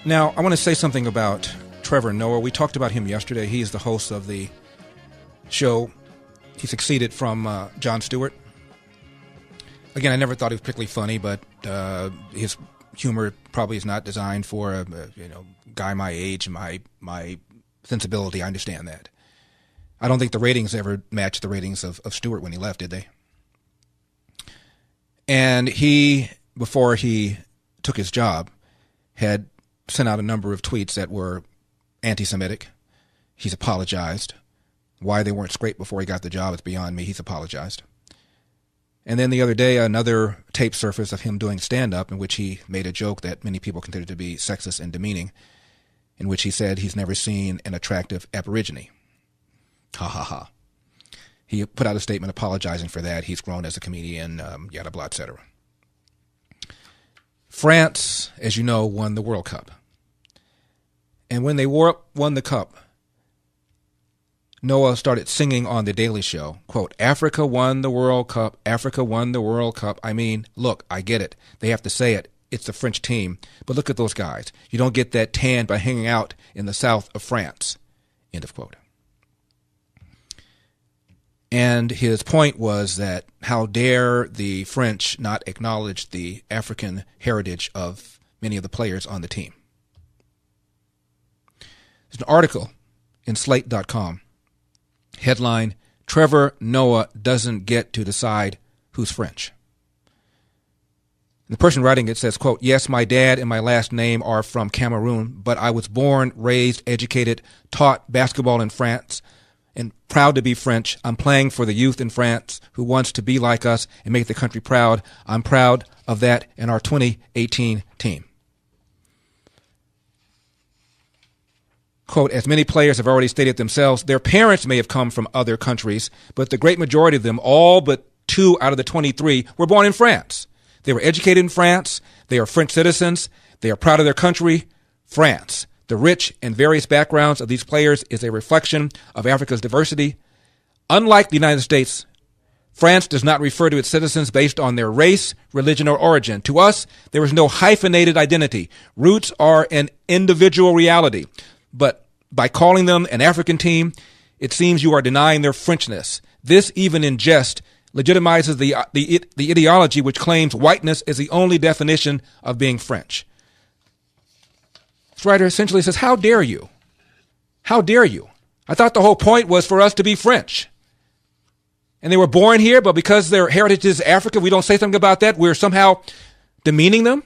Now, I want to say something about Trevor Noah. We talked about him yesterday. He is the host of the show. He succeeded from Jon Stewart. Again, I never thought he was particularly funny, but his humor probably is not designed for a guy my age and my sensibility. I understand that. I don't think the ratings ever matched the ratings of Stewart when he left, did they? And he, before he took his job, had sent out a number of tweets that were anti-Semitic. He's apologized. Why they weren't scraped before he got the job is beyond me. He's apologized. And then the other day, another tape surfaced of him doing stand-up in which he made a joke that many people consider to be sexist and demeaning, in which he said he's never seen an attractive Aborigine. Ha ha ha. He put out a statement apologizing for that. He's grown as a comedian, yada blah, etc. France, as you know, won the World Cup. And when they won the Cup, Noah started singing on The Daily Show, quote, Africa won the World Cup, Africa won the World Cup. I mean, look, I get it. They have to say it. It's the French team. But look at those guys. You don't get that tan by hanging out in the south of France, end of quote. And his point was that how dare the French not acknowledge the African heritage of many of the players on the team. There's an article in Slate.com. Headline, Trevor Noah doesn't get to decide who's French. And the person writing it says, quote, yes, my dad and my last name are from Cameroon, but I was born, raised, educated, taught basketball in France, and proud to be French. I'm playing for the youth in France who wants to be like us and make the country proud. I'm proud of that in our 2018 team. Quote, as many players have already stated themselves, their parents may have come from other countries, but the great majority of them, all but 2 out of the 23, were born in France. They were educated in France. They are French citizens. They are proud of their country, France. The rich and various backgrounds of these players is a reflection of Africa's diversity. Unlike the United States, France does not refer to its citizens based on their race, religion, or origin. To us, there is no hyphenated identity. Roots are an individual reality. But by calling them an African team, it seems you are denying their Frenchness. This, even in jest, legitimizes the ideology which claims whiteness is the only definition of being French. This writer essentially says, how dare you? How dare you? I thought the whole point was for us to be French. And they were born here, but because their heritage is Africa, we don't say something about that. We're somehow demeaning them.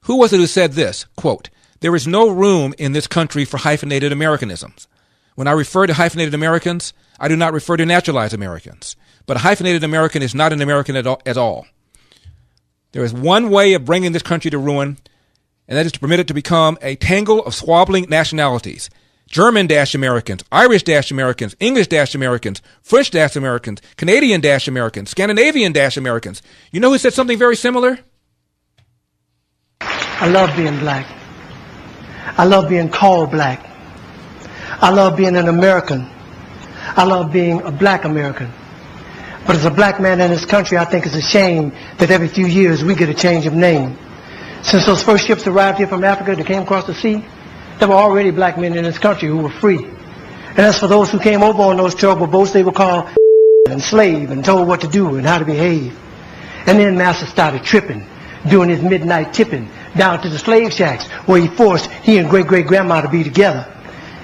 Who was it who said this? Quote, there is no room in this country for hyphenated Americanisms. When I refer to hyphenated Americans, I do not refer to naturalized Americans. But a hyphenated American is not an American at all. There is one way of bringing this country to ruin, and that is to permit it to become a tangle of squabbling nationalities. German-Americans, Irish-Americans, English-Americans, French-Americans, Canadian-Americans, Scandinavian-Americans. You know who said something very similar? I love being black. I love being called black. I love being an American. I love being a black American. But as a black man in this country, I think it's a shame that every few years we get a change of name. Since those first ships arrived here from Africa that came across the sea, there were already black men in this country who were free. And as for those who came over on those terrible boats, they were called and slave and told what to do and how to behave. And then Master started tripping, doing his midnight tipping down to the slave shacks where he forced he and great-great-grandma to be together.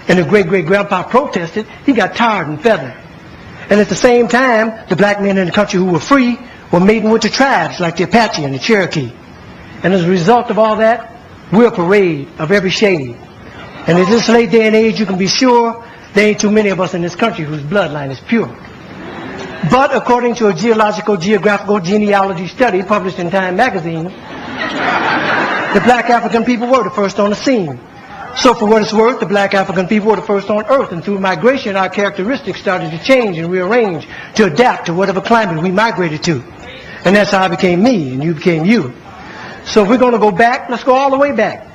And if great-great-grandpa protested, he got tarred and feathered. And at the same time, the black men in the country who were free were mating with the tribes like the Apache and the Cherokee. And as a result of all that, we're a parade of every shade. And in this late day and age, you can be sure there ain't too many of us in this country whose bloodline is pure. But according to a geographical genealogy study published in Time magazine, the black African people were the first on the scene. So for what it's worth, the black African people were the first on earth, and through migration our characteristics started to change and rearrange to adapt to whatever climate we migrated to. And that's how I became me and you became you. So if we're going to go back, let's go all the way back.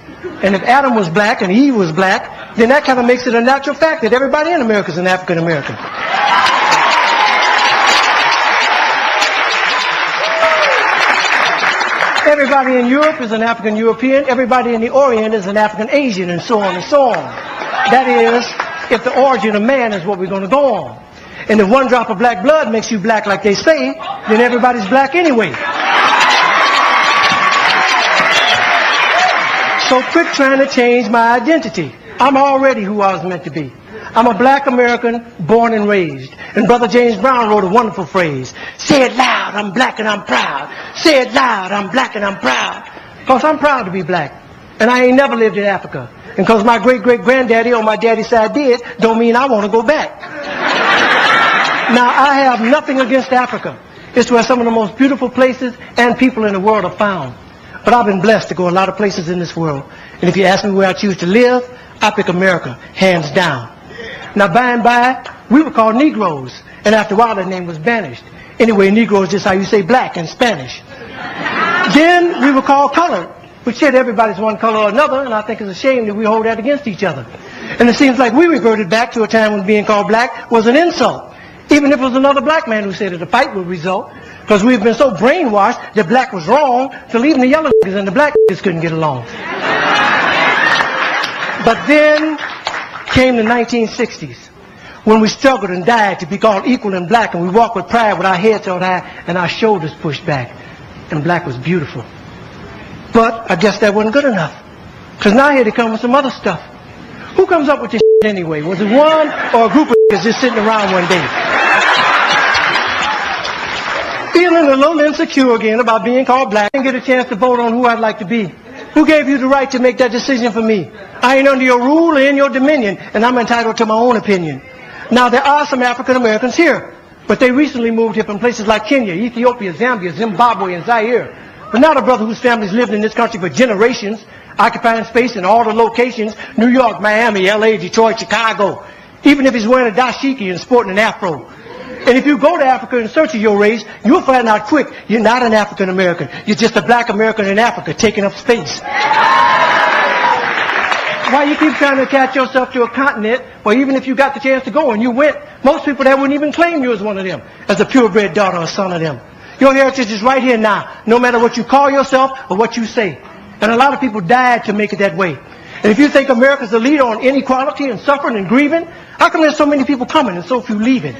And if Adam was black and Eve was black, then that kind of makes it a natural fact that everybody in America is an African American. Everybody in Europe is an African European. Everybody in the Orient is an African Asian, and so on and so on. That is, if the origin of man is what we're going to go on. And if one drop of black blood makes you black like they say, then everybody's black anyway. So quit trying to change my identity. I'm already who I was meant to be. I'm a black American born and raised. And Brother James Brown wrote a wonderful phrase. Say it loud, I'm black and I'm proud. Say it loud, I'm black and I'm proud. Because I'm proud to be black. And I ain't never lived in Africa. And because my great-great-granddaddy on my daddy's side did, don't mean I want to go back. Now, I have nothing against Africa. It's where some of the most beautiful places and people in the world are found. But I've been blessed to go a lot of places in this world. And if you ask me where I choose to live, I pick America, hands down. Now, by and by, we were called Negroes. And after a while, that name was banished. Anyway, Negro is just how you say black in Spanish. Then we were called colored, which said everybody's one color or another, and I think it's a shame that we hold that against each other. And it seems like we reverted back to a time when being called black was an insult. Even if it was another black man who said that a fight would result, because we've been so brainwashed that black was wrong, till even the yellow niggas and the black niggas couldn't get along. But then came the 1960s, when we struggled and died to be called equal and black, and we walked with pride with our heads held high and our shoulders pushed back, and black was beautiful. But I guess that wasn't good enough, because now here they come with some other stuff. Who comes up with this shit anyway? Was it one or a group of niggas just sitting around one day? Feeling a little insecure again about being called black and get a chance to vote on who I'd like to be. Who gave you the right to make that decision for me? I ain't under your rule or in your dominion, and I'm entitled to my own opinion. Now, there are some African Americans here, but they recently moved here from places like Kenya, Ethiopia, Zambia, Zimbabwe, and Zaire. But not a brother whose family's lived in this country for generations, occupying space in all the locations, New York, Miami, LA, Detroit, Chicago. Even if he's wearing a dashiki and sporting an afro. And if you go to Africa in search of your race, you'll find out quick, you're not an African American. You're just a black American in Africa taking up space. Why you keep trying to attach yourself to a continent where even if you got the chance to go and you went, most people there wouldn't even claim you as one of them, as a purebred daughter or son of them. Your heritage is right here now, no matter what you call yourself or what you say. And a lot of people died to make it that way. And if you think America's the leader on inequality and suffering and grieving, how come there's so many people coming and so few leaving?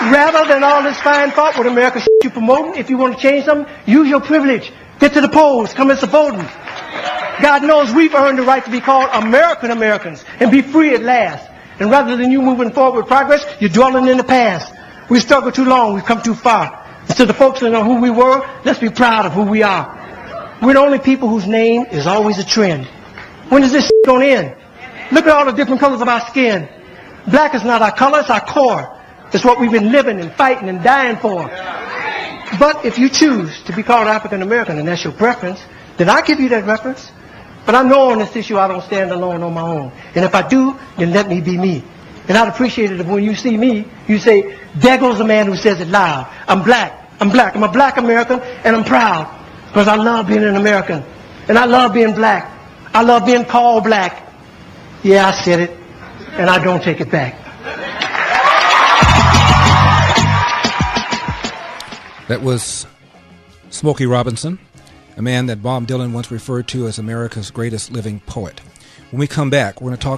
Rather than all this fine thought with America you're promoting, if you want to change something, use your privilege. Get to the polls, come and support them. God knows we've earned the right to be called American Americans and be free at last. And rather than you moving forward with progress, you're dwelling in the past. We've struggled too long, we've come too far. Instead of focusing on who we were, let's be proud of who we are. We're the only people whose name is always a trend. When is this going to end? Look at all the different colors of our skin. Black is not our color, it's our core. It's what we've been living and fighting and dying for. But if you choose to be called African American and that's your preference, then I'll give you that reference. But I know on this issue I don't stand alone on my own. And if I do, then let me be me. And I'd appreciate it if when you see me, you say, there goes the man who says it loud. I'm black. I'm black. I'm a black American and I'm proud. Because I love being an American. And I love being black. I love being called black. Yeah, I said it. And I don't take it back. That was Smokey Robinson, a man that Bob Dylan once referred to as America's greatest living poet. When we come back, we're going to talk